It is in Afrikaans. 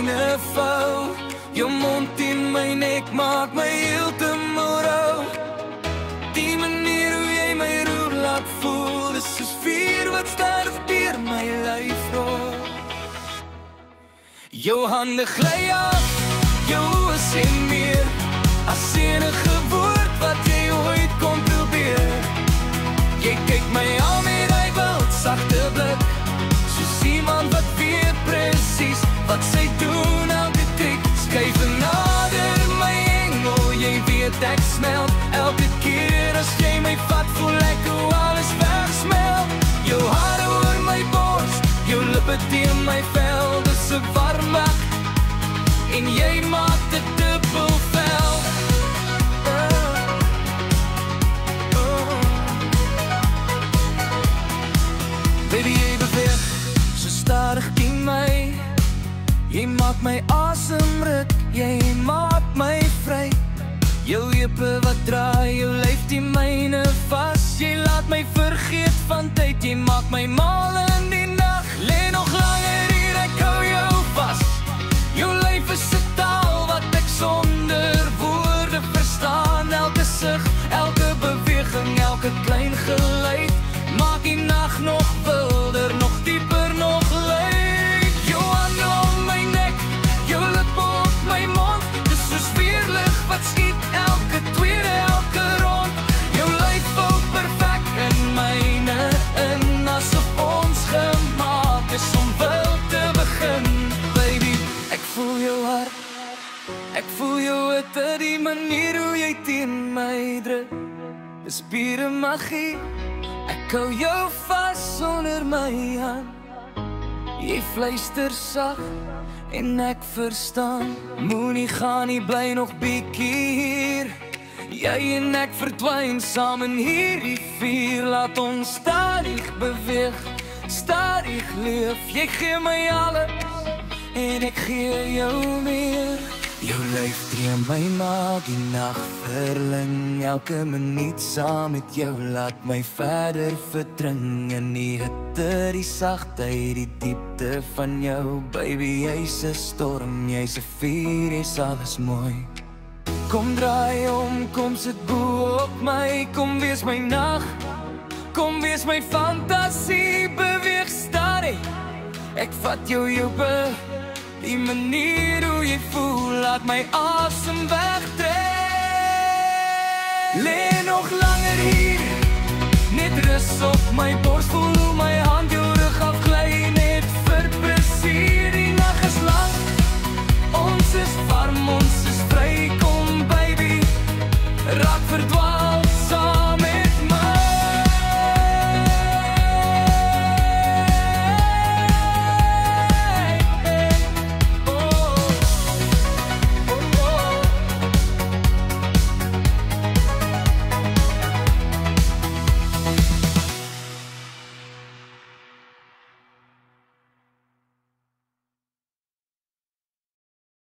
myne vou. Jou mond in my nek maak my heeltemal rou. Die manier hoe jy my roer laat voel, dis soos vuur wat sterf deur my lyf rol. Jou hande gly af, jou oë sê meer as enige woord wat jy ooit kon probeer. Jy kyk my aan met hy wild sagte blik, soos iemand wat weet presies wat sy doen elke trek. Skuif nader my engel, jy weet ek smelt elke keer as jy my vat, voel ek hoe alles wegsmelt. Jou hare oor my bors, jou lippe teen my vel, dis 'n warm wag en jy maak dit dubbel vel. Baby, jy beweeg so stadig teen my, jy maak my asem ruk, jy maak my vry. Jou heupe wat draai, jou lyf die myne vas, jy laat my vergeet van tyd, jy maak my mal in die nag. Lê nog langer hier, ek hou jou vas. Jou lyf is 'n taal wat ek sonder woorde verstaan. Elke sug, elke beweging, elke klein geluid maak die nag nog wilder, nog dieper, nog luid. Jou hande om my nek, jou lippe op my mond, dis soos weerlig wat skiet elke tweede, elke rond. Jou lyf vou perfek in myne in, asof ons gemaak is om wild te begin. Baby, ek voel jou hart, ek voel jou hitte, die manier hoe jy teen my druk, is pure magie. Ek hou jou vas onder my hand, jy fluister sag en ek verstaan. Moenie gaan nie, bly nog bietjie hier. Jy en ek verdwyn saam in hierdie vuur. Laat ons stadig beweeg, stadig leef. Jy gee my alles en ek gee jou meer. Jou lyf tree my maak die nag verling. Elke minuut saam met jou laat my verder verdring in die hitte, die sagtheid, die diepte van jou. Baby, jy's 'n storm, jy's 'n vuur, jy's alles mooi. Kom draai om, kom sit bo op my, kom wees my nag, kom wees my fantasie, beweeg stadig. Ek vat jou heupe, die manier hoe jy voel, laat my asem wegtrek. Lê nog langer hier, net rus op my bors, voel hoe my hand jou